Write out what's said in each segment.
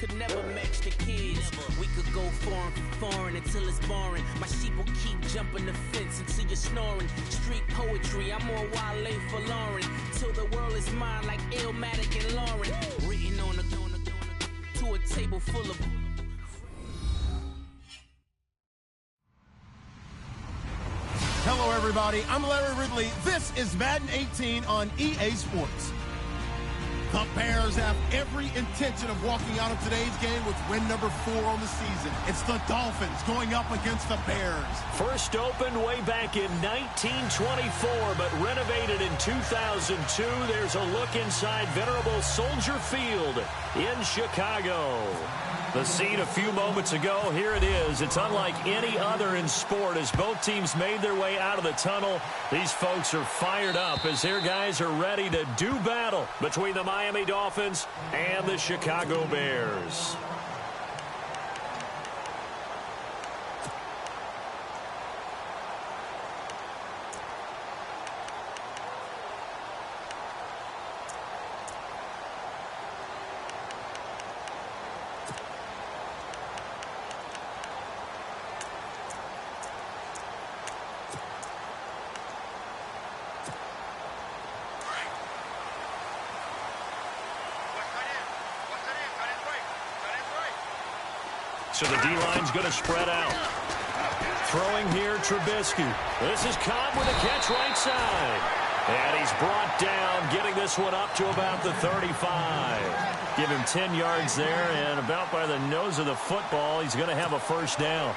could never match the kids. We could go foreign for foreign until it's boring. My sheep will keep jumping the fence until you're snoring. Street poetry, I'm more Wale for Lauren. Till the world is mine like Illmatic and Lauren. Written on to a table full of... Hello, everybody. I'm Larry Ridley. This is Madden 18 on EA Sports. The Bears have every intention of walking out of today's game with win number 4 on the season. It's the Dolphins going up against the Bears. First opened way back in 1924, but renovated in 2002. There's a look inside venerable Soldier Field in Chicago. The scene a few moments ago, here it is. It's unlike any other in sport as both teams made their way out of the tunnel. These folks are fired up as their guys are ready to do battle between the Miami Dolphins and the Chicago Bears. So the D-line's going to spread out. Throwing here, Trubisky. This is caught with a catch right side. And he's brought down, getting this one up to about the 35. Give him 10 yards there, and about by the nose of the football, he's going to have a first down.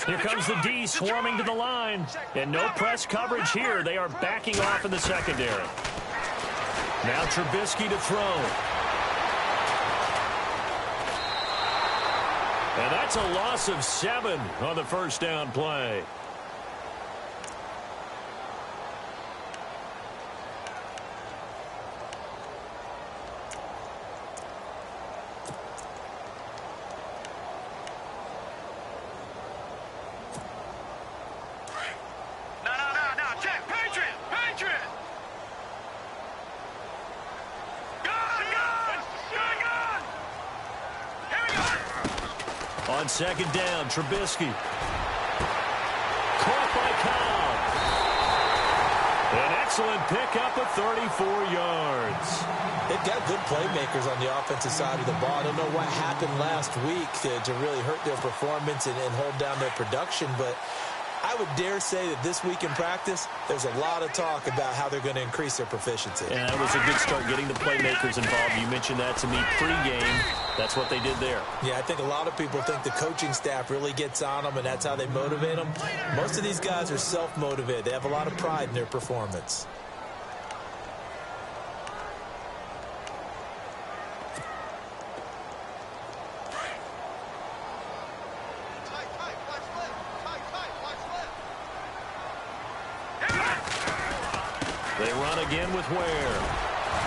Here comes the D swarming to the line. And no press coverage here. They are backing off in the secondary. Now Trubisky to throw. And that's a loss of 7 on the first down play. On second down, Trubisky. Caught by Cobb. An excellent pickup of 34 yards. They've got good playmakers on the offensive side of the ball. I don't know what happened last week to really hurt their performance and hold down their production, but I would dare say that this week in practice, there's a lot of talk about how they're going to increase their proficiency. Yeah, it was a good start getting the playmakers involved. You mentioned that to me pregame. That's what they did there. Yeah, I think a lot of people think the coaching staff really gets on them, and that's how they motivate them. Most of these guys are self-motivated. They have a lot of pride in their performance. They run again with Ware.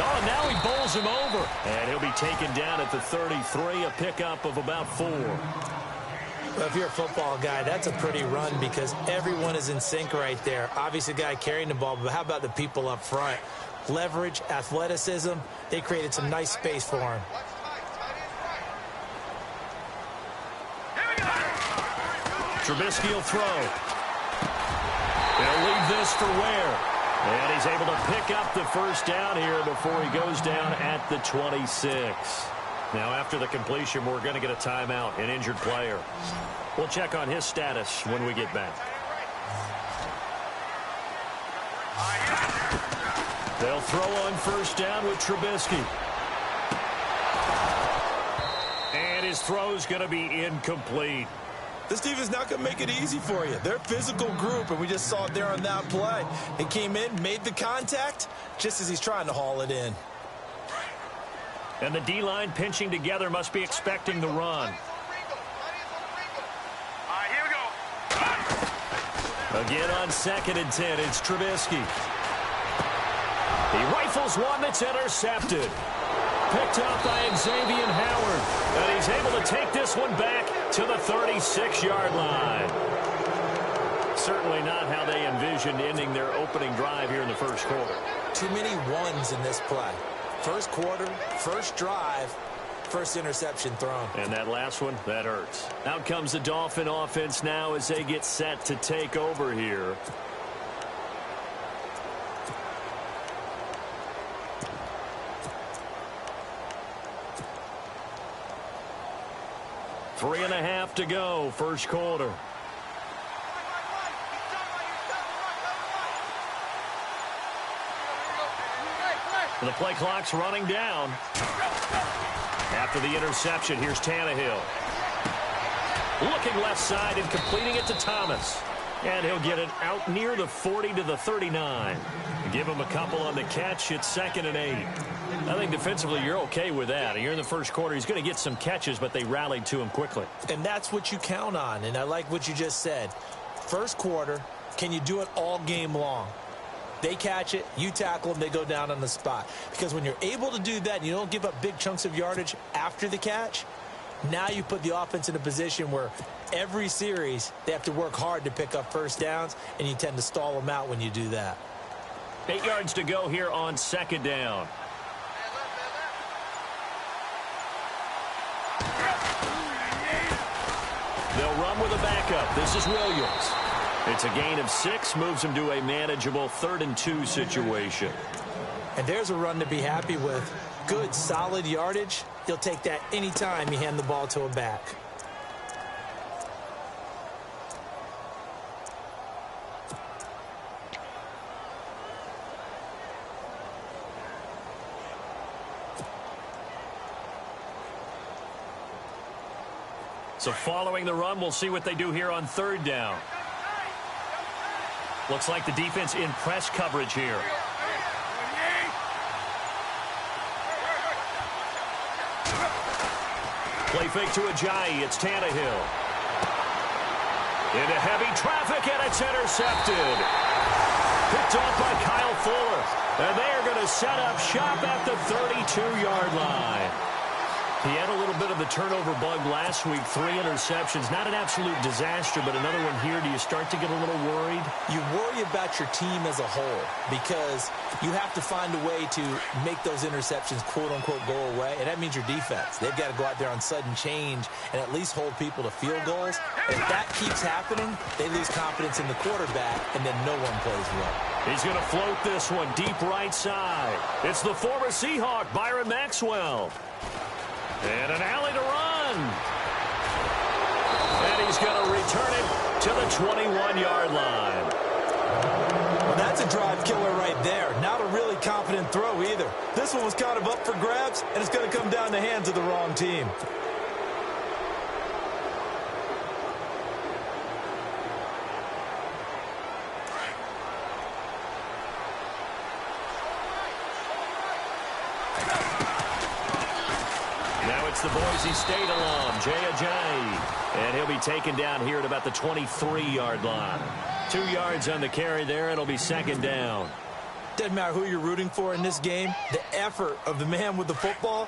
Oh, now he bowls him over. And he'll be taken down at the 33, a pickup of about 4. Well, if you're a football guy, that's a pretty run because everyone is in sync right there. Obviously, the guy carrying the ball, but how about the people up front? Leverage, athleticism, they created some nice space for him. Trubisky will throw. They'll leave this for Ware. And he's able to pick up the first down here before he goes down at the 26. Now, after the completion, we're going to get a timeout, an injured player. We'll check on his status when we get back. They'll throw on first down with Trubisky. And his throw's going to be incomplete. This team is not going to make it easy for you. They're a physical group, and we just saw it there on that play. He came in, made the contact, just as he's trying to haul it in. And the D-line pinching together must be expecting the run. Here we go. Again on 2nd and 10, it's Trubisky. He rifles throws one that's intercepted. Picked up by Xavier Howard. And he's able to take this one back to the 36-yard line. Certainly not how they envisioned ending their opening drive here in the first quarter. Too many ones in this play. First quarter, first drive, first interception thrown. And that last one, that hurts. Out comes the Dolphin offense now as they get set to take over here. Three and a half to go, first quarter. The play clock's running down. After the interception, here's Tannehill. Looking left side and completing it to Thomas. And he'll get it out near the 40 to the 39. Give him a couple on the catch. It's 2nd and 8. I think defensively you're okay with that. You're in the first quarter. He's going to get some catches, but they rallied to him quickly. And that's what you count on. And I like what you just said. First quarter, can you do it all game long? They catch it, you tackle them, they go down on the spot. Because when you're able to do that and you don't give up big chunks of yardage after the catch, now you put the offense in a position where every series they have to work hard to pick up first downs, and you tend to stall them out when you do that. 8 yards to go here on 2nd down. They'll run with a backup. This is Williams. It's a gain of 6, moves him to a manageable 3rd and 2 situation. And there's a run to be happy with. Good, solid yardage. He'll take that anytime you hand the ball to a back. So following the run, we'll see what they do here on 3rd down. Looks like the defense in press coverage here. Play fake to Ajayi. It's Tannehill. Into heavy traffic, and it's intercepted. Picked off by Kyle Fuller. And they are going to set up shop at the 32-yard line. He had a little bit of the turnover bug last week, 3 interceptions. Not an absolute disaster, but another one here. Do you start to get a little worried? You worry about your team as a whole because you have to find a way to make those interceptions, quote-unquote, go away, and that means your defense. They've got to go out there on sudden change and at least hold people to field goals. If that keeps happening, they lose confidence in the quarterback, and then no one plays well. He's going to float this one deep right side. It's the former Seahawk, Byron Maxwell. And an alley to run. And he's going to return it to the 21-yard line. Well, that's a drive killer right there. Not a really confident throw either. This one was kind of up for grabs, and it's going to come down the hands of the wrong team. It's the Boise State alum, Jay Ajayi. And he'll be taken down here at about the 23-yard line. 2 yards on the carry there. It'll be 2nd down. Doesn't matter who you're rooting for in this game. The effort of the man with the football,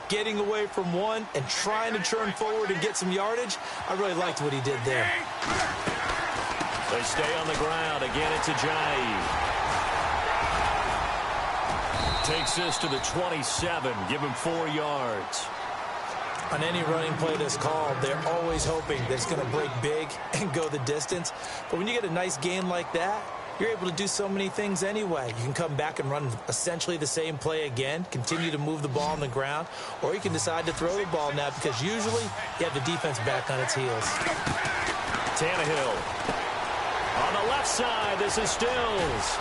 getting away from one and trying to turn forward and get some yardage, I really liked what he did there. They stay on the ground. Again, it's Ajayi. Takes this to the 27. Give him 4 yards. On any running play that's called, they're always hoping that it's going to break big and go the distance. But when you get a nice gain like that, you're able to do so many things anyway. You can come back and run essentially the same play again, continue to move the ball on the ground, or you can decide to throw the ball now because usually you have the defense back on its heels. Tannehill. On the left side, this is Stills.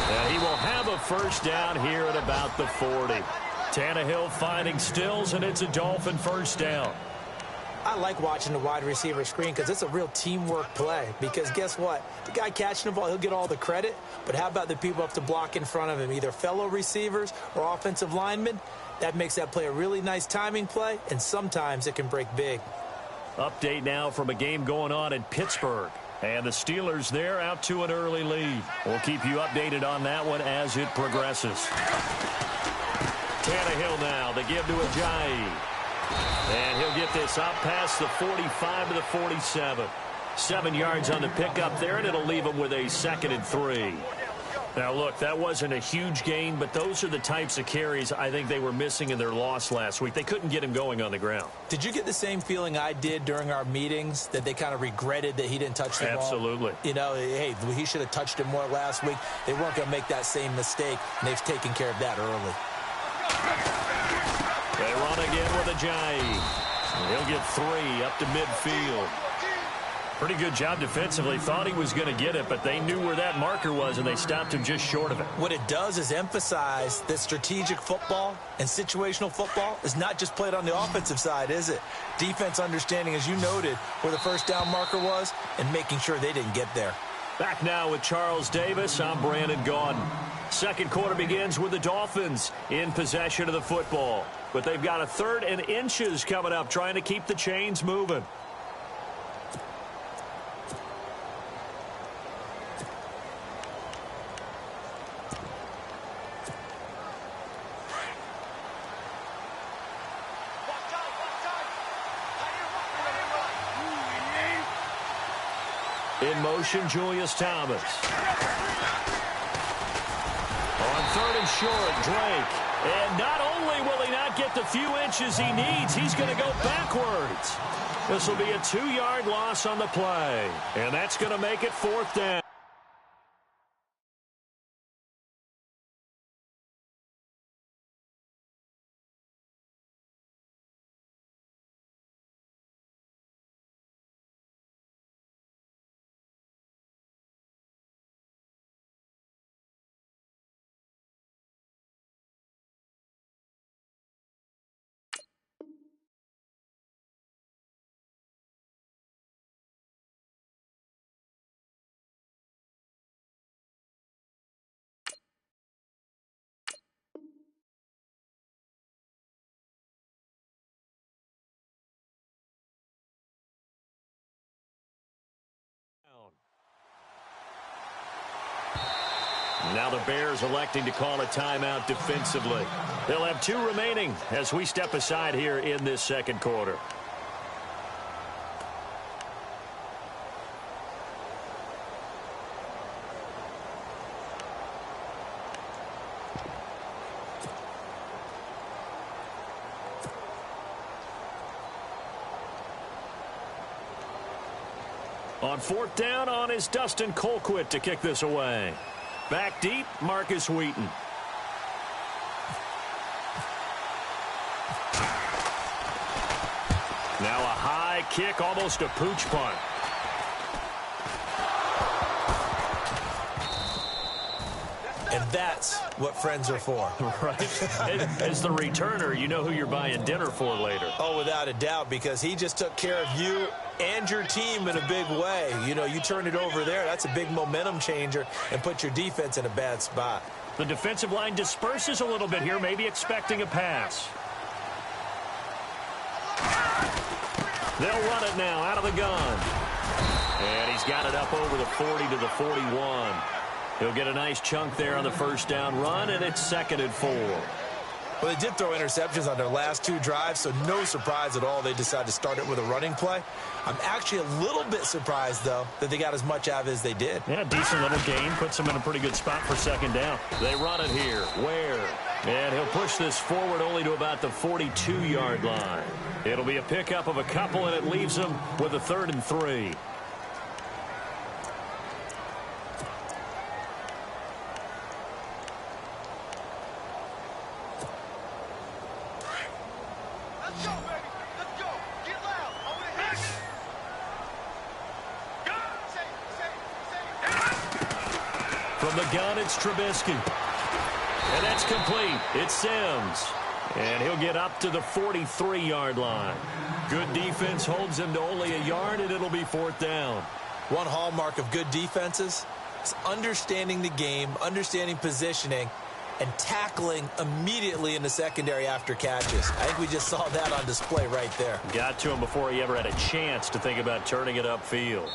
And he will have a first down here at about the 40. Tannehill finding Stills, and it's a Dolphin first down. I like watching the wide receiver screen because it's a real teamwork play. Because guess what? The guy catching the ball, he'll get all the credit. But how about the people up to block in front of him, either fellow receivers or offensive linemen? That makes that play a really nice timing play, and sometimes it can break big. Update now from a game going on in Pittsburgh. And the Steelers, they're out to an early lead. We'll keep you updated on that one as it progresses. Tannehill now, they give to Ajayi. And he'll get this up past the 45 to the 47. 7 yards on the pickup there, and it'll leave him with a 2nd and 3. Now, look, that wasn't a huge gain, but those are the types of carries I think they were missing in their loss last week. They couldn't get him going on the ground. Did you get the same feeling I did during our meetings, that they kind of regretted that he didn't touch the ball? Absolutely. You know, hey, he should have touched it more last week. They weren't going to make that same mistake, and they've taken care of that early. They run again with Ajayi. He'll get 3 up to midfield. Pretty good job defensively. Thought he was going to get it, but they knew where that marker was, and they stopped him just short of it. What it does is emphasize that strategic football and situational football is not just played on the offensive side, is it? Defense understanding, as you noted, where the first down marker was and making sure they didn't get there. Back now with Charles Davis. I'm Brandon Gaudin. Second quarter begins with the Dolphins in possession of the football. But they've got a 3rd and inches coming up, trying to keep the chains moving. In motion, Julius Thomas. On 3rd and short, Drake. And not only will he not get the few inches he needs, he's going to go backwards. This will be a 2-yard loss on the play. And that's going to make it 4th down. Now the Bears electing to call a timeout defensively. They'll have 2 remaining as we step aside here in this second quarter. On 4th down, on is Dustin Colquitt to kick this away. Back deep, Marcus Wheaton. Now a high kick, almost a pooch punt. And that's what friends are for. Right. As the returner, you know who you're buying dinner for later. Oh, without a doubt, because he just took care of you and your team in a big way. You know, you turn it over there, that's a big momentum changer, and put your defense in a bad spot. The defensive line disperses a little bit here, maybe expecting a pass. They'll run it now out of the gun. And he's got it up over the 40 to the 41. He'll get a nice chunk there on the first down run, and it's 2nd and 4. Well, they did throw interceptions on their last 2 drives, so no surprise at all they decided to start it with a running play. I'm actually a little bit surprised, though, that they got as much out of it as they did. Yeah, decent little gain. Puts them in a pretty good spot for 2nd down. They run it here. Ware. And he'll push this forward only to about the 42-yard line. It'll be a pickup of a couple, and it leaves them with a 3rd and 3. From the gun, it's Trubisky. And that's complete. It's Sims. And he'll get up to the 43-yard line. Good defense holds him to only a yard, and it'll be 4th down. One hallmark of good defenses is understanding the game, understanding positioning, and tackling immediately in the secondary after catches. I think we just saw that on display right there. Got to him before he ever had a chance to think about turning it upfield.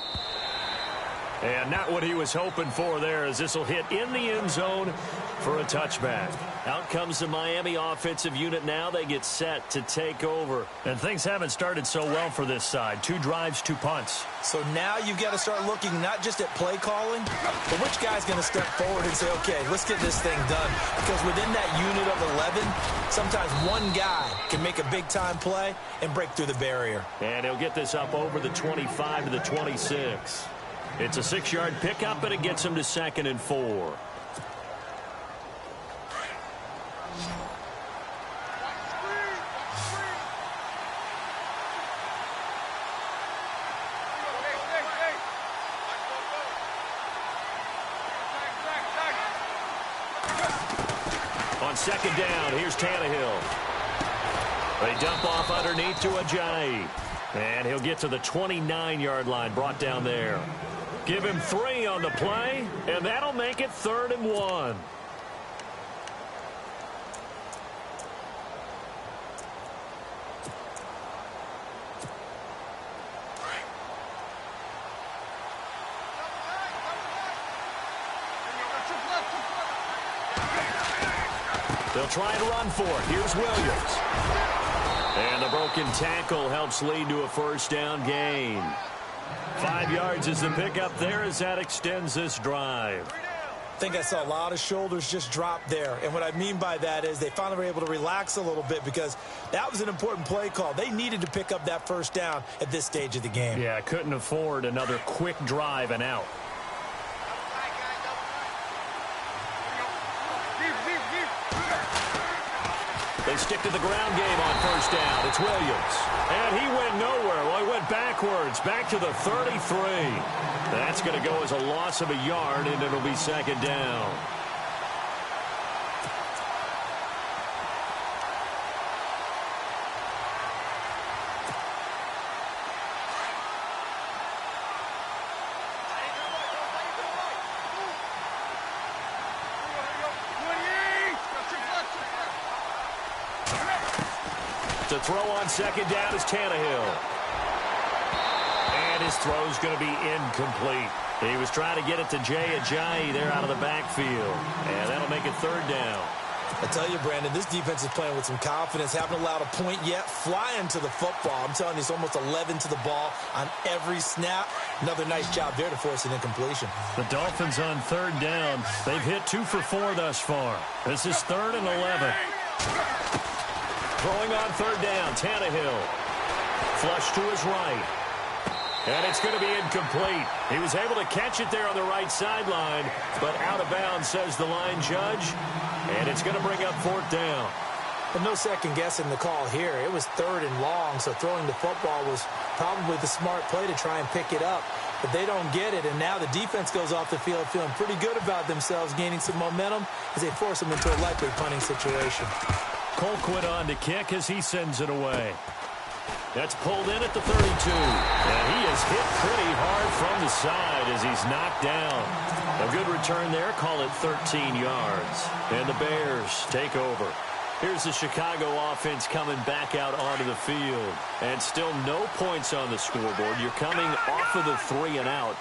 And not what he was hoping for there, as this will hit in the end zone for a touchback. Out comes the Miami offensive unit now. They get set to take over. And things haven't started so well for this side. 2 drives, 2 punts. So now you've got to start looking not just at play calling, but which guy's going to step forward and say, okay, let's get this thing done. Because within that unit of 11, sometimes one guy can make a big-time play and break through the barrier. And he'll get this up over the 25 to the 26. It's a 6-yard pickup, and it gets him to 2nd and 4. On 2nd down, here's Tannehill. They dump off underneath to Ajayi. And he'll get to the 29-yard line, brought down there. Give him 3 on the play, and that'll make it 3rd and 1. They'll try and run for it. Here's Williams. And the broken tackle helps lead to a 1st down gain. 5 yards is the pickup there as that extends this drive. I think I saw a lot of shoulders just drop there. And what I mean by that is they finally were able to relax a little bit because that was an important play call. They needed to pick up that 1st down at this stage of the game. Yeah, couldn't afford another quick drive and out. They stick to the ground game on 1st down. It's Williams. And he went nowhere. Well, he went backwards, back to the 33. That's going to go as a loss of a yard, and it'll be 2nd down. To throw on 2nd down is Tannehill. And his throw's going to be incomplete. He was trying to get it to Ajayi there out of the backfield. And that'll make it 3rd down. I tell you, Brandon, this defense is playing with some confidence. Haven't allowed a point yet. Flying to the football. I'm telling you, it's almost 11 to the ball on every snap. Another nice job there to force an incompletion. The Dolphins on 3rd down. They've hit 2 for 4 thus far. This is 3rd and 11. Throwing on 3rd down, Tannehill. Flush to his right. And it's going to be incomplete. He was able to catch it there on the right sideline, but out of bounds, says the line judge. And it's going to bring up 4th down. But no second guessing the call here. It was 3rd and long, so throwing the football was probably the smart play to try and pick it up. But they don't get it, and now the defense goes off the field feeling pretty good about themselves, gaining some momentum as they force them into a likely punting situation. Colquitt on to kick as he sends it away. That's pulled in at the 32. And he is hit pretty hard from the side as he's knocked down. A good return there. Call it 13 yards. And the Bears take over. Here's the Chicago offense coming back out onto the field. And still no points on the scoreboard. You're coming off of the 3 and out.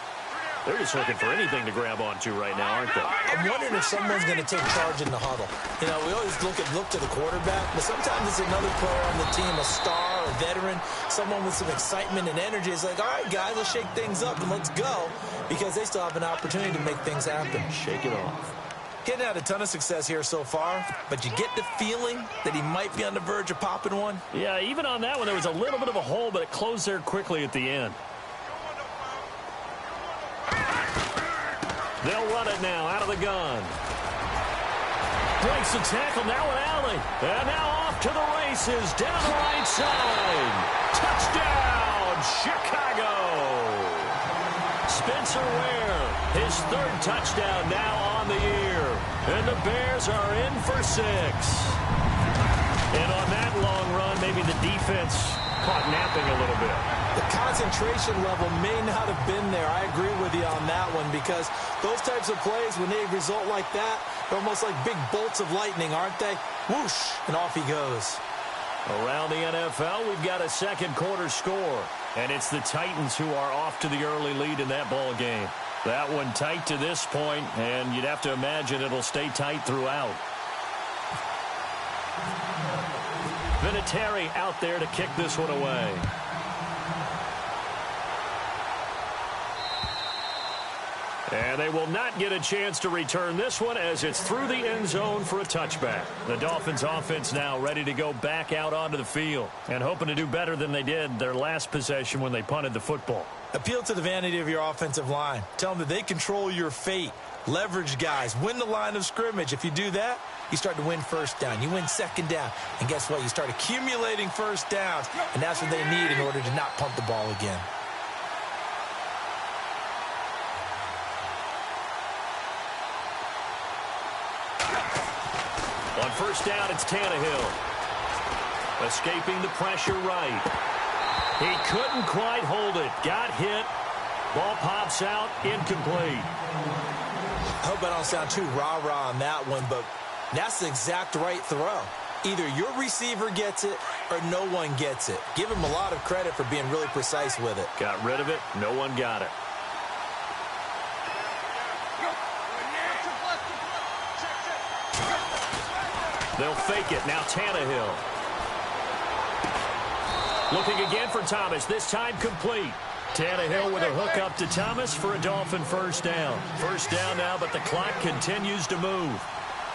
They're just looking for anything to grab onto right now, aren't they? I'm wondering if someone's going to take charge in the huddle. You know, we always look to the quarterback, but sometimes it's another player on the team, a star, a veteran, someone with some excitement and energy. It's like, all right, guys, let's shake things up and let's go, because they still have an opportunity to make things happen. Shake it off. Getting had a ton of success here so far, but you get the feeling that he might be on the verge of popping one. Yeah, even on that one, there was a little bit of a hole, but it closed there quickly at the end. They'll run it now out of the gun. Breaks the tackle now with Alley. And now off to the races down the right side. Touchdown, Chicago. Spencer Ware, his 3rd touchdown now on the year. And the Bears are in for 6. And on that long run, maybe the defense caught napping a little bit. The concentration level may not have been there. I agree with you on that one, because those types of plays, when they result like that, they're almost like big bolts of lightning, aren't they? Whoosh, and off he goes. Around the NFL, we've got a 2nd quarter score. And it's the Titans who are off to the early lead in that ball game. That one tight to this point, and you'd have to imagine it'll stay tight throughout. Vinatieri out there to kick this one away. And they will not get a chance to return this one as it's through the end zone for a touchback. The Dolphins offense now ready to go back out onto the field and hoping to do better than they did their last possession when they punted the football. Appeal to the vanity of your offensive line. Tell them that they control your fate. Leverage guys. Win the line of scrimmage. If you do that, you start to win first down. You win second down. And guess what? You start accumulating first downs. And that's what they need in order to not punt the ball again. On first down, it's Tannehill. Escaping the pressure right. He couldn't quite hold it. Got hit. Ball pops out. Incomplete. I hope I don't sound too rah-rah on that one, but that's the exact right throw. Either your receiver gets it or no one gets it. Give him a lot of credit for being really precise with it. Got rid of it. No one got it. They'll fake it. Now Tannehill. Looking again for Thomas. This time complete. Tannehill with a hook up to Thomas for a Dolphin first down. First down now, but the clock continues to move.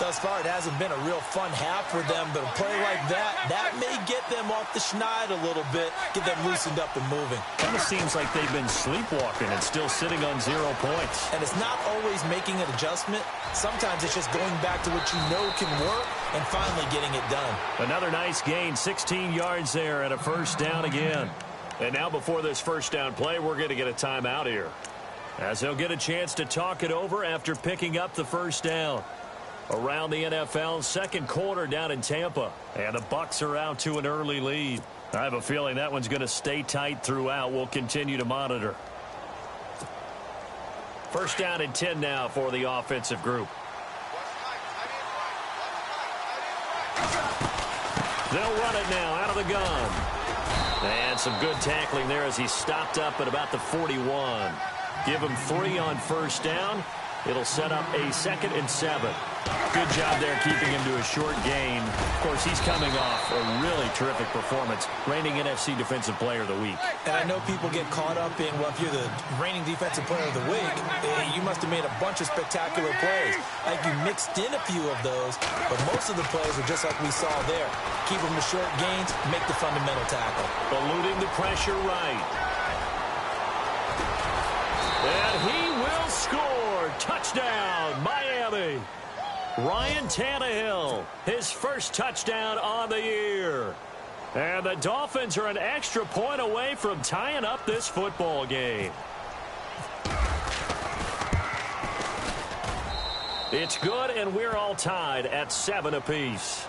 Thus far, it hasn't been a real fun half for them, but a play like that may get them off the schneid a little bit, get them loosened up and moving. Almost seems like they've been sleepwalking and still sitting on 0 points. And it's not always making an adjustment. Sometimes it's just going back to what you know can work and finally getting it done. Another nice gain, 16 yards there and a first down again. And now before this first down play, we're going to get a timeout here, as they'll get a chance to talk it over after picking up the first down. Around the NFL, second quarter down in Tampa, and the Bucs are out to an early lead. I have a feeling that one's going to stay tight throughout. We'll continue to monitor. First down and 10 now for the offensive group. They'll run it now out of the gun. And some good tackling there as he stopped up at about the 41. Give him 3 on first down. It'll set up a 2nd and 7. Good job there keeping him to a short gain. Of course, he's coming off a really terrific performance, reigning NFC Defensive Player of the Week. And I know people get caught up in, well, if you're the reigning Defensive Player of the Week, you must have made a bunch of spectacular plays. Like you mixed in a few of those, but most of the plays were just like we saw there. Keep them to short gains, make the fundamental tackle. Eluding the pressure right. And he will score. Touchdown, Miami. Ryan Tannehill, his first touchdown on the year. And the Dolphins are an extra point away from tying up this football game. It's good, and we're all tied at 7 apiece.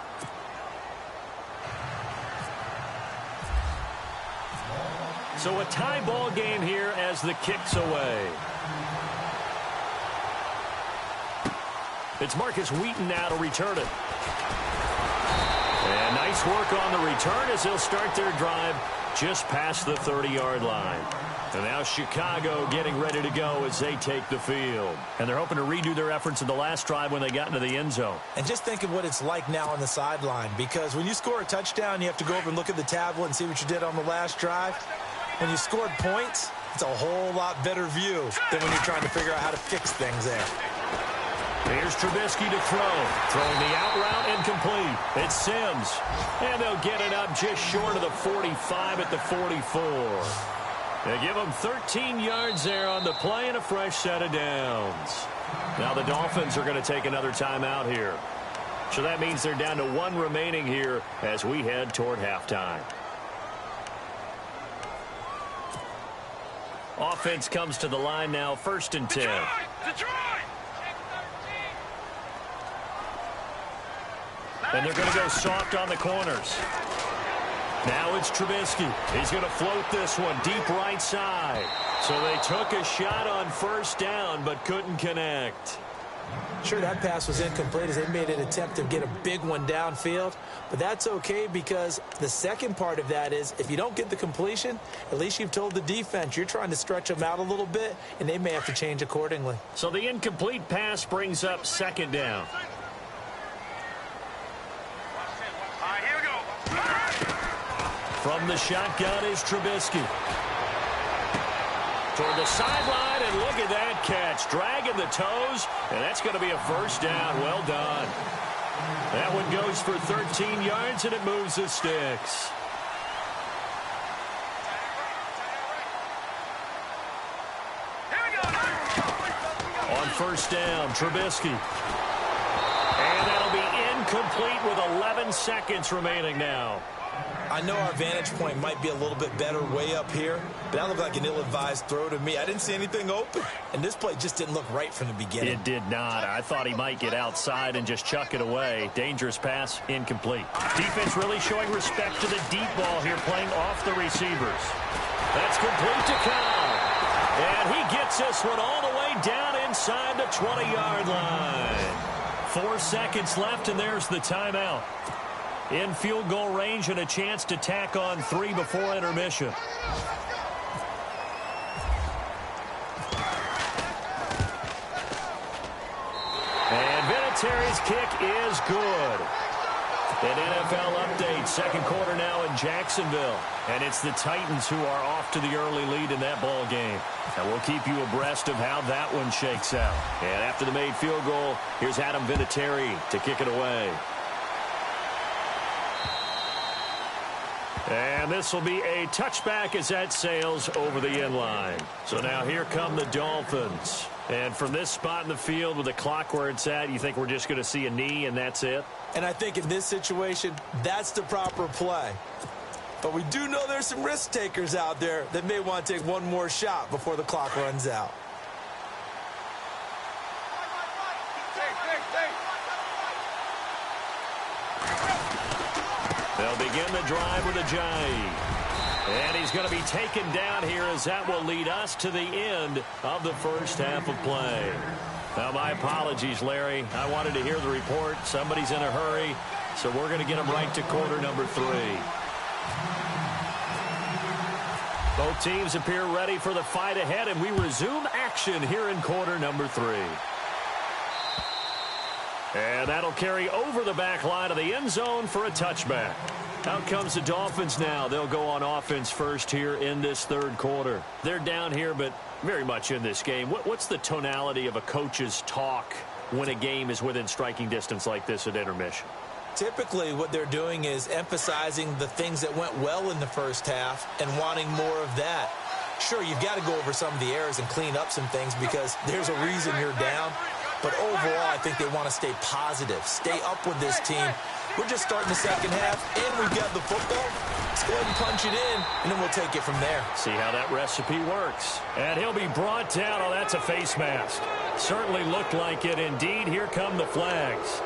So a tie ball game here as the kick's away. It's Marcus Wheaton now to return it. And nice work on the return as they'll start their drive just past the 30-yard line. And now Chicago getting ready to go as they take the field. And they're hoping to redo their efforts in the last drive when they got into the end zone. And just think of what it's like now on the sideline, because when you score a touchdown, you have to go over and look at the tablet and see what you did on the last drive. When you scored points, it's a whole lot better view than when you're trying to figure out how to fix things there. Here's Trubisky to throw. Throwing the out route incomplete. It's Sims. And they'll get it up just short of the 45 at the 44. They give them 13 yards there on the play and a fresh set of downs. Now the Dolphins are going to take another timeout here. So that means they're down to 1 remaining here as we head toward halftime. Offense comes to the line now, 1st and 10. And they're going to go soft on the corners. Now it's Trubisky. He's going to float this one deep right side. So they took a shot on first down but couldn't connect. Sure, that pass was incomplete as they made an attempt to get a big one downfield, but that's okay because the second part of that is if you don't get the completion, at least you've told the defense you're trying to stretch them out a little bit, and they may have to change accordingly. So the incomplete pass brings up second down. Here we go. From the shotgun is Trubisky. Toward the sideline, and look at that catch. Dragging the toes, and that's going to be a first down. Well done. That one goes for 13 yards, and it moves the sticks. Here we go. On first down, Trubisky. And that'll be incomplete with 11 seconds remaining now. I know our vantage point might be a little bit better way up here, but that looked like an ill-advised throw to me. I didn't see anything open, and this play just didn't look right from the beginning. It did not. I thought he might get outside and just chuck it away. Dangerous pass, incomplete. Defense really showing respect to the deep ball here, playing off the receivers. That's complete to Kyle. And he gets this one all the way down inside the 20-yard line. 4 seconds left, and there's the timeout. In field goal range and a chance to tack on 3 before intermission. And Vinatieri's kick is good. An NFL update, second quarter now in Jacksonville. And it's the Titans who are off to the early lead in that ball game. And we'll keep you abreast of how that one shakes out. And after the made field goal, here's Adam Vinatieri to kick it away. And this will be a touchback as that sails over the end line. So now here come the Dolphins. And from this spot in the field with the clock where it's at, you think we're just going to see a knee and that's it? And I think in this situation, that's the proper play. But we do know there's some risk takers out there that may want to take one more shot before the clock runs out. They'll begin the drive with a Ajayi. And he's going to be taken down here as that will lead us to the end of the first half of play. Now, my apologies, Larry. I wanted to hear the report. Somebody's in a hurry, so we're going to get him right to quarter number 3. Both teams appear ready for the fight ahead, and we resume action here in quarter number 3. And that'll carry over the back line of the end zone for a touchback. Out comes the Dolphins now. They'll go on offense first here in this third quarter. They're down here, but very much in this game. What's the tonality of a coach's talk when a game is within striking distance like this at intermission? Typically, what they're doing is emphasizing the things that went well in the first half and wanting more of that. Sure, you've got to go over some of the errors and clean up some things because there's a reason you're down. But overall, I think they want to stay positive, stay up with this team. We're just starting the second half, and we've got the football. Let's go ahead and punch it in, and then we'll take it from there. See how that recipe works. And he'll be brought down. Oh, that's a face mask. Certainly looked like it. Indeed, here come the flags.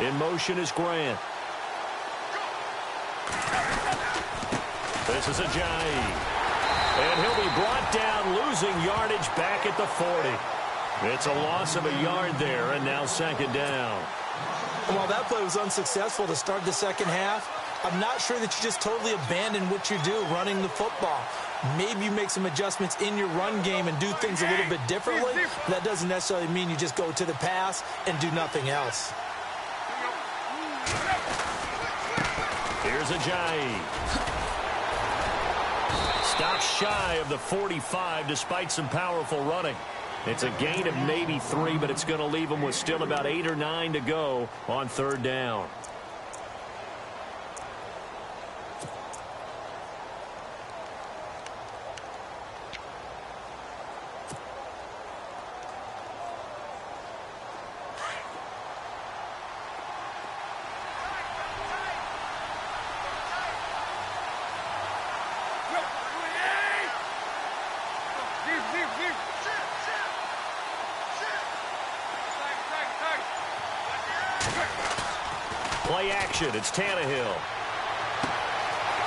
In motion is Grant. This is Ajayi. And he'll be brought down, losing yardage back at the 40. It's a loss of a yard there, and now second down. And while that play was unsuccessful to start the second half, I'm not sure that you just totally abandon what you do running the football. Maybe you make some adjustments in your run game and do things a little bit differently. That doesn't necessarily mean you just go to the pass and do nothing else. Here's Ajayi. Stops shy of the 45 despite some powerful running. It's a gain of maybe 3, but it's going to leave them with still about 8 or 9 to go on third down. Play action. It's Tannehill.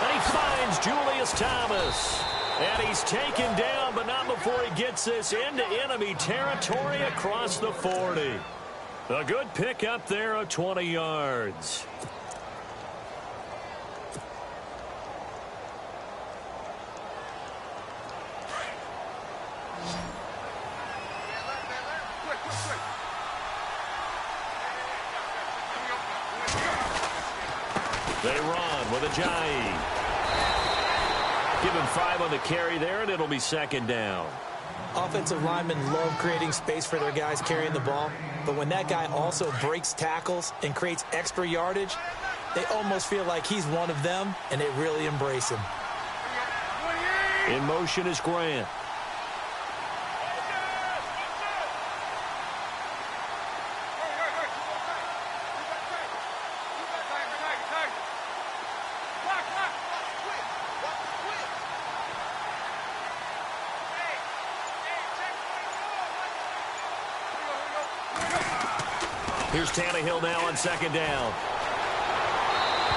And he finds Julius Thomas. And he's taken down, but not before he gets this into enemy territory across the 40. A good pick up there of 20 yards. They run with Ajayi. Give him 5 on the carry there, and it'll be second down. Offensive linemen love creating space for their guys carrying the ball, but when that guy also breaks tackles and creates extra yardage, they almost feel like he's one of them, and they really embrace him. In motion is Grant. Here's Tannehill now on second down.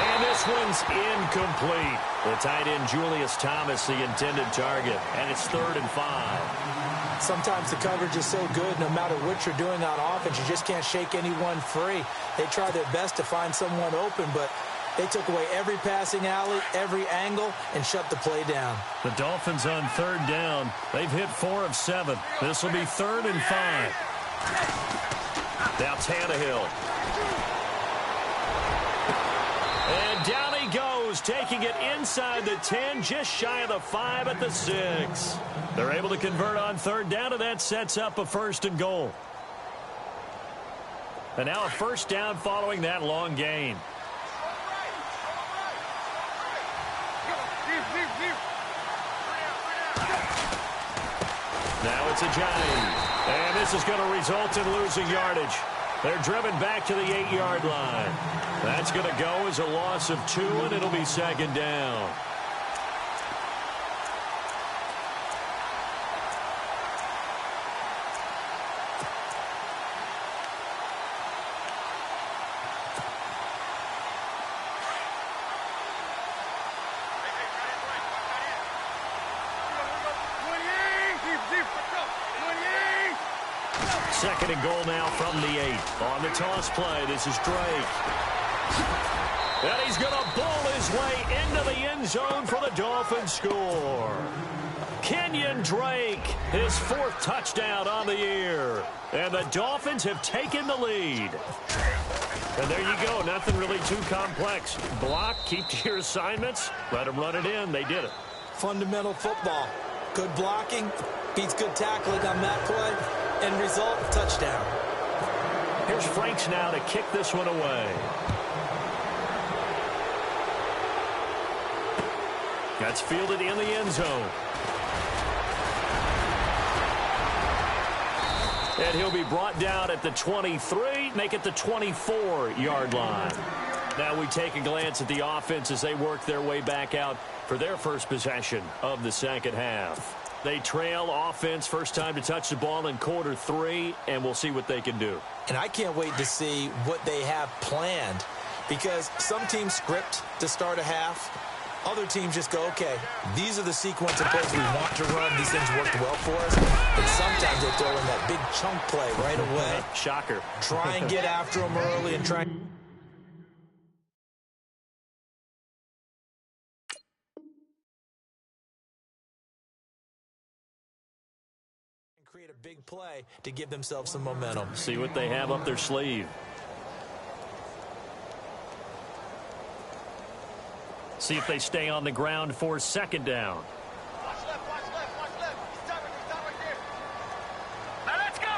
And this one's incomplete. The tight end Julius Thomas, the intended target. And it's 3rd and 5. Sometimes the coverage is so good, no matter what you're doing on offense, you just can't shake anyone free. They try their best to find someone open, but they took away every passing alley, every angle, and shut the play down. The Dolphins on 3rd down. They've hit 4 of 7. This will be 3rd and 5. Now Tannehill. And down he goes, taking it inside the 10, just shy of the 5 at the 6. They're able to convert on 3rd down, and that sets up a 1st and goal. And now a 1st down following that long gain. Now it's Ajayi. And this is going to result in losing yardage. They're driven back to the 8-yard line. That's going to go as a loss of 2, and it'll be second down. Second and goal now from the 8. On the toss play, this is Drake. And he's going to bowl his way into the end zone for the Dolphins score. Kenyon Drake, his 4th touchdown on the year. And the Dolphins have taken the lead. And there you go. Nothing really too complex. Block, keep to your assignments, let them run it in. They did it. Fundamental football. Good blocking beats good tackling on that play. End result, touchdown. Here's Franks now to kick this one away. That's fielded in the end zone. And he'll be brought down at the 23, make it the 24-yard line. Now we take a glance at the offense as they work their way back out for their first possession of the second half. They trail offense, first time to touch the ball in quarter 3, and we'll see what they can do. And I can't wait to see what they have planned, because some teams script to start a half. Other teams just go, okay, these are the sequence of plays we want to run. These things worked well for us. But sometimes they throw in that big chunk play right away. Shocker. Try and get after them early and try and create a big play to give themselves some momentum. See what they have up their sleeve. See if they stay on the ground for second down. Watch left, watch left, watch left. Stop right there. Now let's go.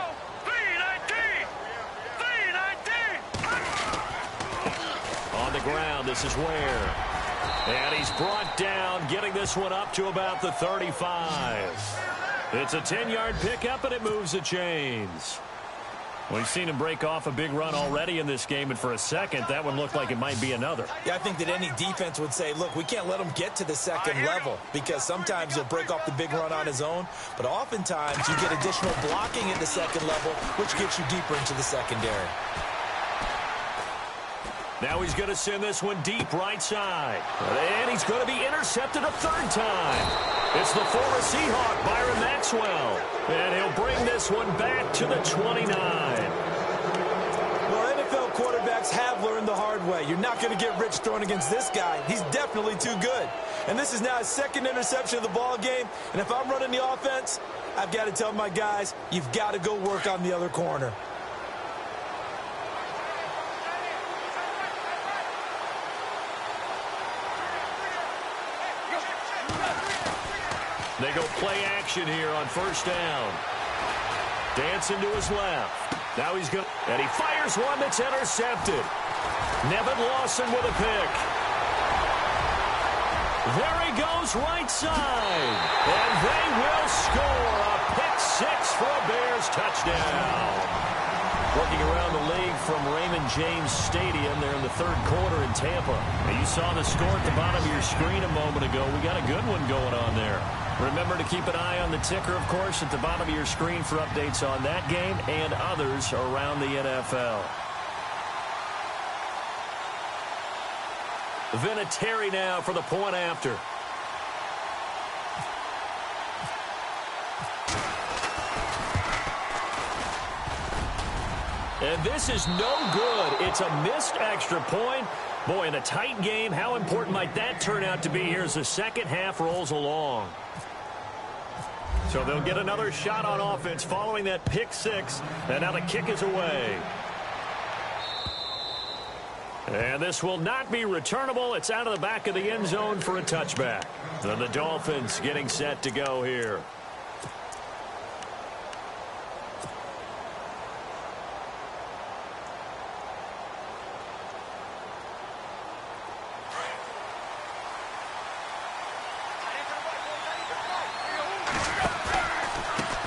3-19. On the ground, this is Ware. And he's brought down, getting this one up to about the 35. It's a 10-yard pickup, and it moves the chains. We've seen him break off a big run already in this game, and for a second, that one looked like it might be another. Yeah, I think that any defense would say, look, we can't let him get to the second level, because sometimes he'll break off the big run on his own, but oftentimes you get additional blocking at the second level, which gets you deeper into the secondary. Now he's going to send this one deep right side. And he's going to be intercepted a third time. It's the former Seahawk, Byron Maxwell. And he'll bring this one back to the 29. Well, NFL quarterbacks have learned the hard way. You're not going to get rich throwing against this guy. He's definitely too good. And this is now his second interception of the ball game. And if I'm running the offense, I've got to tell my guys, you've got to go work on the other corner. They go play action here on first down. Dancing to his left. Now he's going, and he fires one that's intercepted. Nevin Lawson with a pick. There he goes right side. And they will score a pick six for a Bears touchdown. Working around the league from Raymond James Stadium there in the third quarter in Tampa. Now you saw the score at the bottom of your screen a moment ago. We got a good one going on there. Remember to keep an eye on the ticker, of course, at the bottom of your screen for updates on that game and others around the NFL. Vinatieri now for the point after. And this is no good. It's a missed extra point. Boy, in a tight game, how important might that turn out to be here as the second half rolls along? So they'll get another shot on offense following that pick six. And now the kick is away. And this will not be returnable. It's out of the back of the end zone for a touchback. And the Dolphins getting set to go here.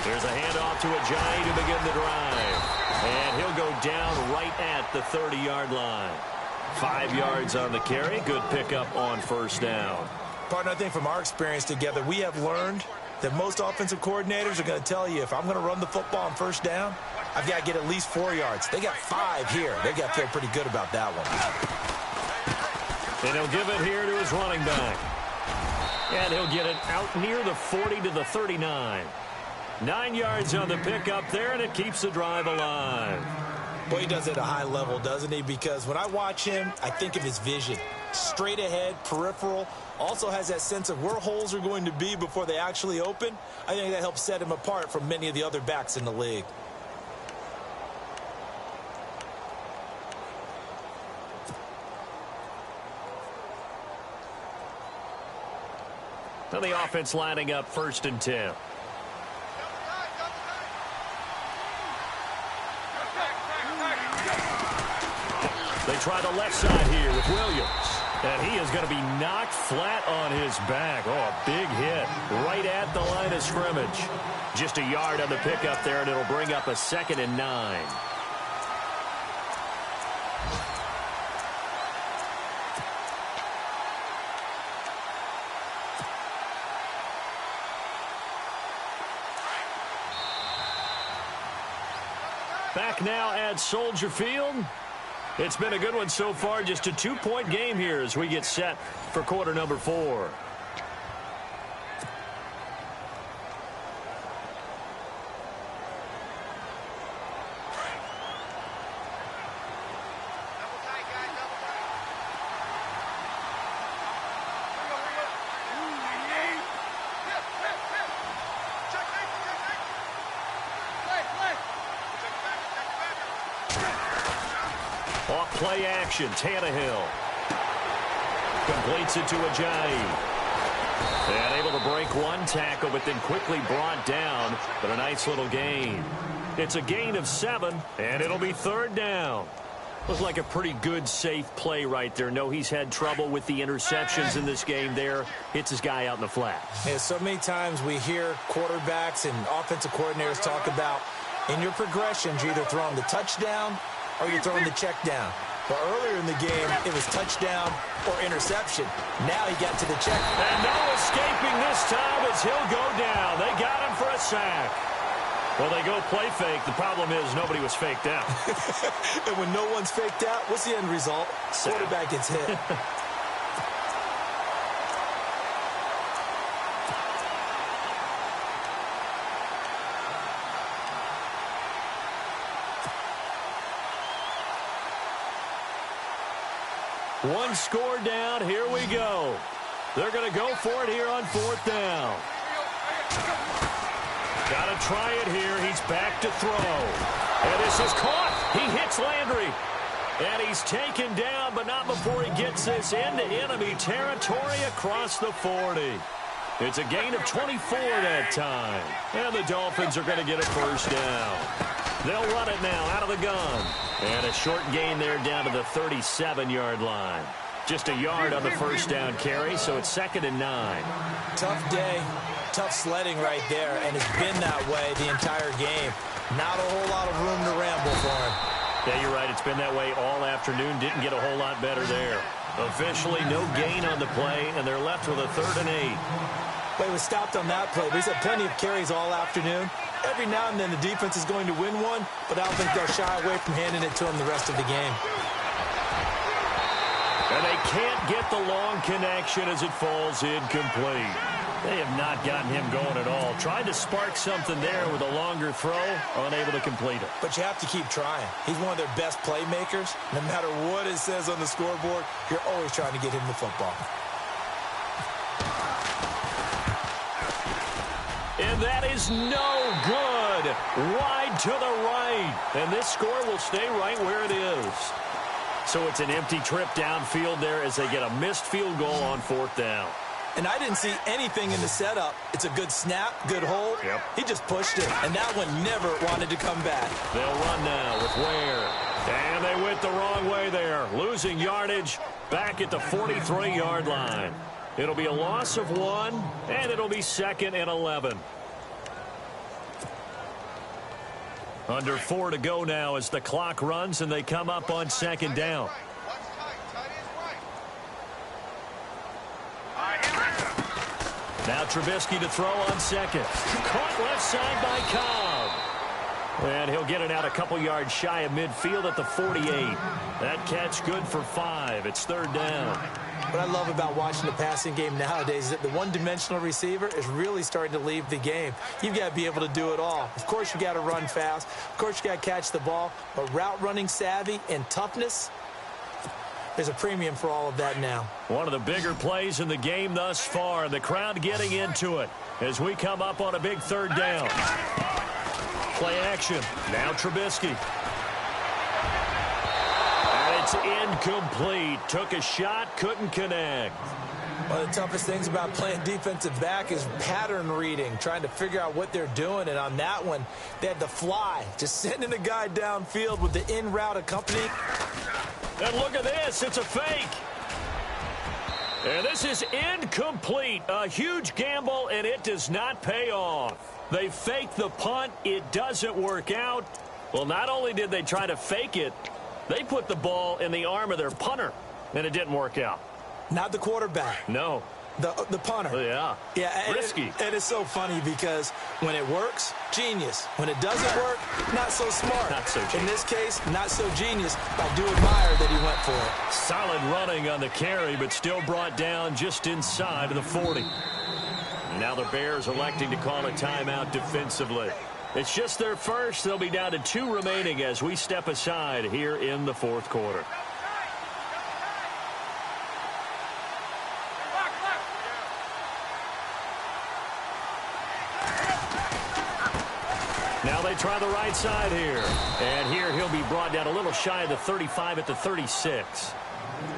There's a handoff to Ajayi to begin the drive. And he'll go down right at the 30-yard line. 5 yards on the carry. Good pickup on first down. Partner, I think from our experience together, we have learned that most offensive coordinators are going to tell you, if I'm going to run the football on first down, I've got to get at least 4 yards. They got 5 here. They got to feel pretty good about that one. And he'll give it here to his running back. And he'll get it out near the 40 to the 39. 9 yards on the pickup there, and it keeps the drive alive. Well, he does it at a high level, doesn't he? Because when I watch him, I think of his vision. Straight ahead, peripheral. Also has that sense of where holes are going to be before they actually open. I think that helps set him apart from many of the other backs in the league. And the offense lining up 1st and 10. They try the left side here with Williams. And he is going to be knocked flat on his back. Oh, a big hit right at the line of scrimmage. Just a yard on the pickup there, and it'll bring up a 2nd and 9. Back now at Soldier Field. It's been a good one so far. Just a 2-point game here as we get set for quarter number 4. Off play action, Tannehill. Completes it to Ajayi. And able to break one tackle, but then quickly brought down. But a nice little gain. It's a gain of 7, and it'll be 3rd down. Looks like a pretty good, safe play right there. No, he's had trouble with the interceptions in this game there. Hits his guy out in the flat. Yeah, so many times we hear quarterbacks and offensive coordinators talk about, in your progressions, you're either throwing the touchdown or you're throwing the check down. But earlier in the game, it was touchdown or interception. Now he got to the check. And no escaping this time as he'll go down. They got him for a sack. Well, they go play fake. The problem is nobody was faked out. And when no one's faked out, what's the end result? Quarterback gets hit. One score down. Here we go. They're going to go for it here on 4th down. Got to try it here. He's back to throw. And this is caught. He hits Landry. And he's taken down, but not before he gets this into enemy territory across the 40. It's a gain of 24 that time. And the Dolphins are going to get a first down. They'll run it now out of the gun. And a short gain there down to the 37-yard line. Just a yard on the first down carry, so it's 2nd and 9. Tough day, tough sledding right there, and it's been that way the entire game. Not a whole lot of room to ramble for him. Yeah, you're right. It's been that way all afternoon. Didn't get a whole lot better there. Officially, no gain on the play, and they're left with a 3rd and 8. Well, he was stopped on that play, but he's had plenty of carries all afternoon. Every now and then the defense is going to win one, but I don't think they'll shy away from handing it to him the rest of the game. And they can't get the long connection as it falls incomplete. They have not gotten him going at all. Tried to spark something there with a longer throw, unable to complete it. But you have to keep trying. He's one of their best playmakers. No matter what it says on the scoreboard, you're always trying to get him the football. And that is no good. Wide to the right. And this score will stay right where it is. So it's an empty trip downfield there as they get a missed field goal on 4th down. And I didn't see anything in the setup. It's a good snap, good hold. Yep. He just pushed it, and that one never wanted to come back. They'll run now with Ware. And they went the wrong way there. Losing yardage back at the 43-yard line. It'll be a loss of 1, and it'll be 2nd and 11. Under 4 to go now as the clock runs and they come up on 2nd down. Now Trubisky to throw on 2nd. Caught left side by Cobb. And he'll get it out a couple yards shy of midfield at the 48. That catch good for 5. It's 3rd down. What I love about watching the passing game nowadays is that the one-dimensional receiver is really starting to leave the game. You've got to be able to do it all. Of course, you got to run fast. Of course, you got to catch the ball. But route running savvy and toughness, there's a premium for all of that now. One of the bigger plays in the game thus far. The crowd getting into it as we come up on a big 3rd down. Play action. Now Trubisky. It's incomplete. Took a shot, couldn't connect. One of the toughest things about playing defensive back is pattern reading, trying to figure out what they're doing. And on that one, they had to fly, just sending a guy downfield with the in-route accompanying. And look at this. It's a fake. And this is incomplete. A huge gamble, and it does not pay off. They fake the punt. It doesn't work out. Well, not only did they try to fake it, they put the ball in the arm of their punter, and it didn't work out. Not the quarterback. No. The punter. Yeah. Yeah. Risky. And it's so funny because when it works, genius. When it doesn't work, not so smart. Not so genius. In this case, not so genius. I do admire that he went for it. Solid running on the carry, but still brought down just inside of the 40. Now the Bears electing to call a timeout defensively. It's just their first. They'll be down to 2 remaining as we step aside here in the 4th quarter. Now they try the right side here. And here he'll be brought down a little shy of the 35 at the 36.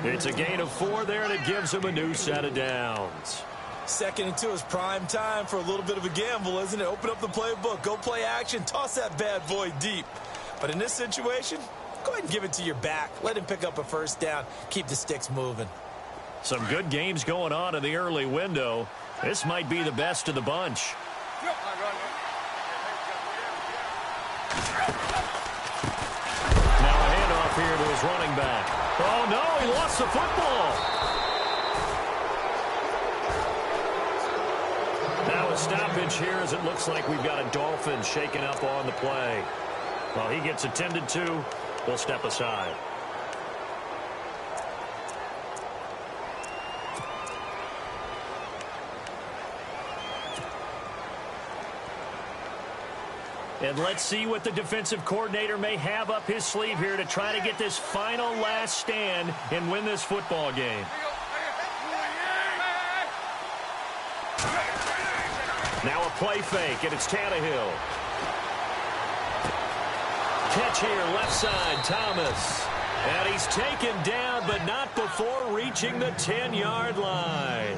It's a gain of 4 there, and it gives him a new set of downs. 2nd and 2 is prime time for a little bit of a gamble, isn't it? Open up the playbook, go play action, toss that bad boy deep. But in this situation, go ahead and give it to your back. Let him pick up a first down. Keep the sticks moving. Some good games going on in the early window. This might be the best of the bunch. Now a handoff here to his running back. Oh, no, he lost the football. Now a stoppage here as it looks like we've got a Dolphin shaken up on the play. While he gets attended to, we'll step aside. And let's see what the defensive coordinator may have up his sleeve here to try to get this final last stand and win this football game. Now a play fake, and it's Tannehill. Catch here, left side, Thomas. And he's taken down, but not before reaching the 10-yard line.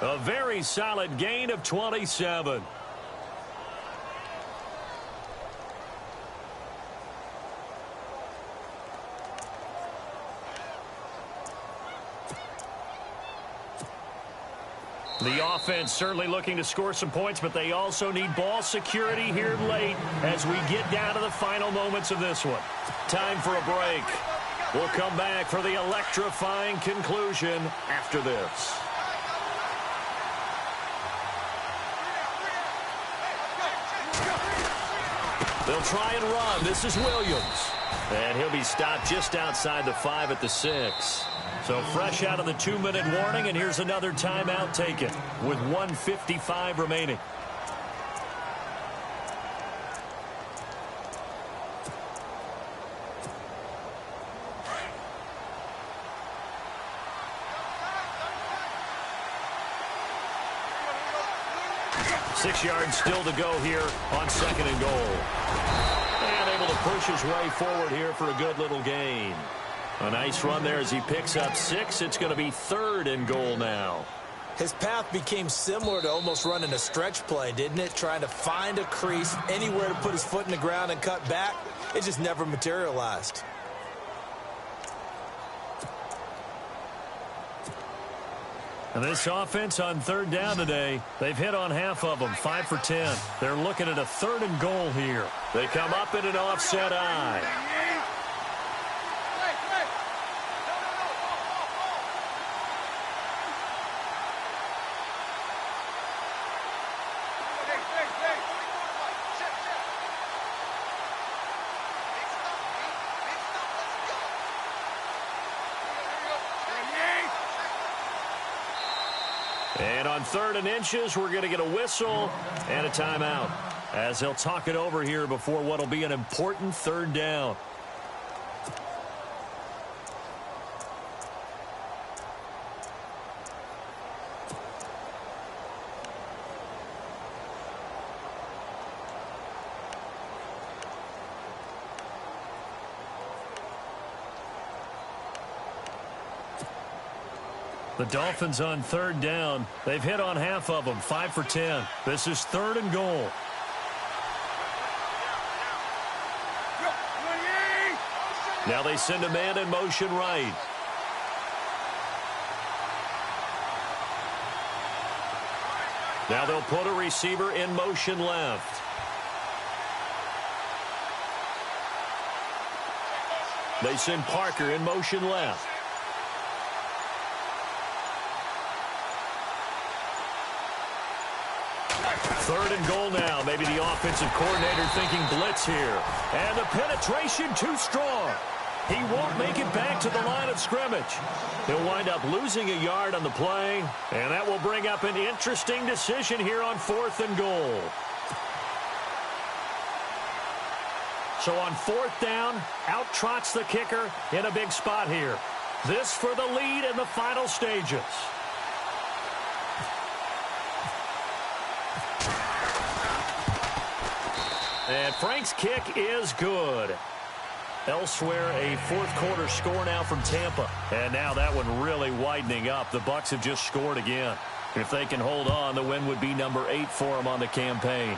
A very solid gain of 27. The offense certainly looking to score some points, but they also need ball security here late as we get down to the final moments of this one. Time for a break. We'll come back for the electrifying conclusion after this. They'll try and run. This is Williams. And he'll be stopped just outside the 5 at the 6. So fresh out of the 2-minute warning, and here's another timeout taken with 1:55 remaining. Six yards still to go here on 2nd and goal. And able to push his way forward here for a good little gain. A nice run there as he picks up 6. It's going to be 3rd and goal now. His path became similar to almost running a stretch play, didn't it? Trying to find a crease, anywhere to put his foot in the ground and cut back. It just never materialized. And this offense on 3rd down today, they've hit on half of them, 5 for 10. They're looking at a 3rd and goal here. They come up in an offset eye. And on 3rd and inches, we're going to get a whistle and a timeout as they'll talk it over here before what will be an important 3rd down. The Dolphins on 3rd down. They've hit on half of them, 5 for 10. This is 3rd and goal. Now they send a man in motion right. Now they'll put a receiver in motion left. They send Parker in motion left. Third and goal now. Maybe the offensive coordinator thinking blitz here. And the penetration too strong. He won't make it back to the line of scrimmage. He'll wind up losing a yard on the play. And that will bring up an interesting decision here on 4th and goal. So on 4th down, out trots the kicker in a big spot here. This for the lead in the final stages. And Frank's kick is good. Elsewhere, a 4th quarter score now from Tampa. And now that one really widening up. The Bucs have just scored again. If they can hold on, the win would be number 8 for them on the campaign.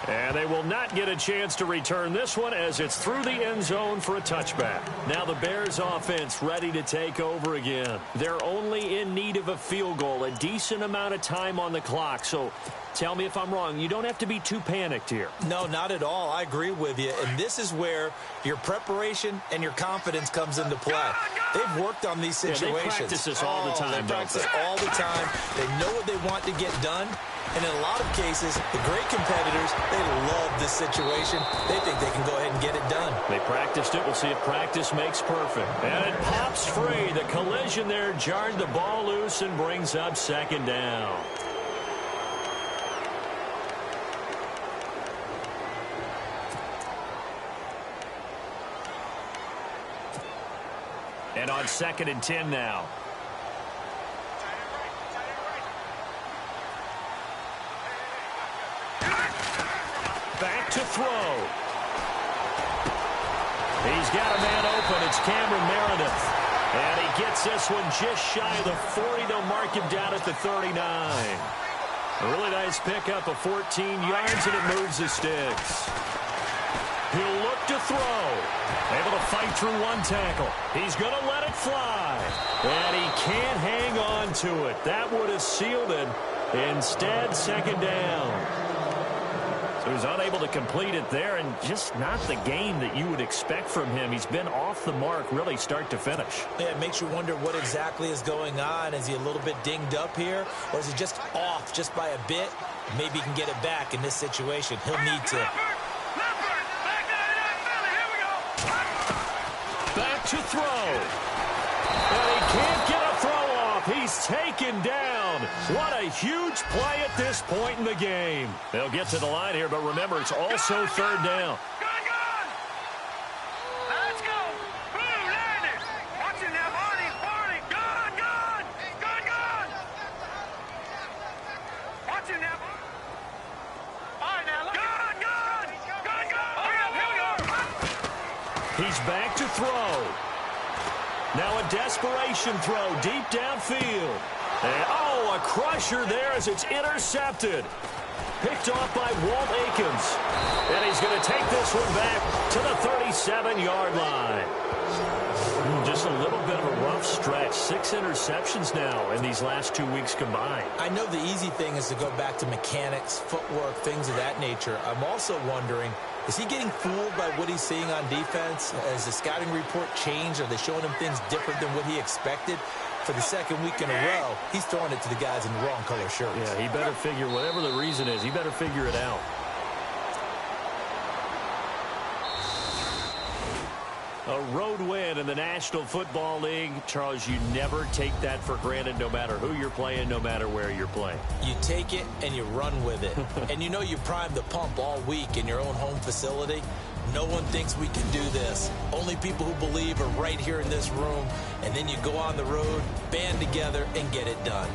And they will not get a chance to return this one as it's through the end zone for a touchback. Now the Bears offense ready to take over again. They're only in need of a field goal, a decent amount of time on the clock. So tell me if I'm wrong. You don't have to be too panicked here. No, not at all. I agree with you. And this is where your preparation and your confidence comes into play. They've worked on these situations. Yeah, they practice this all the time. They practice all the time. They know what they want to get done. And in a lot of cases, the great competitors, they love this situation. They think they can go ahead and get it done. They practiced it. We'll see if practice makes perfect. And it pops free. The collision there jarred the ball loose and brings up second down. And on 2nd and 10 now. Back to throw. He's got a man open. It's Cameron Meredith. And he gets this one just shy of the 40. They'll mark him down at the 39. A really nice pickup of 14 yards, and it moves the sticks. He'll look to throw. Able to fight through one tackle. He's going to let it fly. And he can't hang on to it. That would have sealed it. Instead, second down. So he's unable to complete it there, and just not the game that you would expect from him. He's been off the mark really start to finish. Yeah, it makes you wonder what exactly is going on. Is he a little bit dinged up here, or is he just off just by a bit? Maybe he can get it back in this situation. He'll need to. Back to throw. And he can't get a throw off. He's taken down. What a huge play at this point in the game. They'll get to the line here, but remember, it's also third down. Let's go. Boom, landed. Watch it now, Barney. Gone. Watch it now. All right, now, look. Gone. Here we go. He's back to throw. Now a desperation throw deep downfield. And, oh, a crusher there as it's intercepted. Picked off by Walt Aikens. And he's going to take this one back to the 37-yard line. Just a little bit of a rough stretch. 6 interceptions now in these last 2 weeks combined. I know the easy thing is to go back to mechanics, footwork, things of that nature. I'm also wondering, is he getting fooled by what he's seeing on defense? Has the scouting report changed? Are they showing him things different than what he expected? For the second week in a row, he's throwing it to the guys in the wrong color shirts. Yeah, he better figure, whatever the reason is, he better figure it out. A road win in the National Football League. Charles, you never take that for granted no matter who you're playing, no matter where you're playing. You take it and you run with it. And you know you primed the pump all week in your own home facility. No one thinks we can do this. Only people who believe are right here in this room. And then you go on the road, band together, and get it done.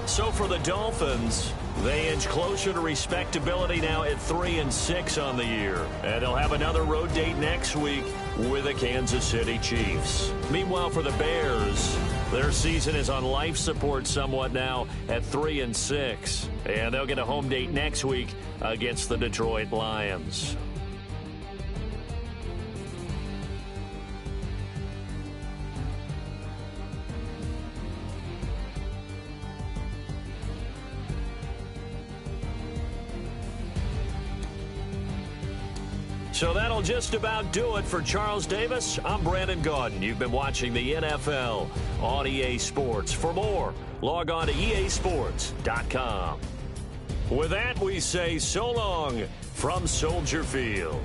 So for the Dolphins, they inch closer to respectability now at 3-6 on the year. And they'll have another road date next week with the Kansas City Chiefs. Meanwhile, for the Bears, their season is on life support somewhat now at 3-6. And they'll get a home date next week against the Detroit Lions. So that'll just about do it for Charles Davis. I'm Brandon Gaudin. You've been watching the NFL on EA Sports. For more, log on to easports.com. With that, we say so long from Soldier Field.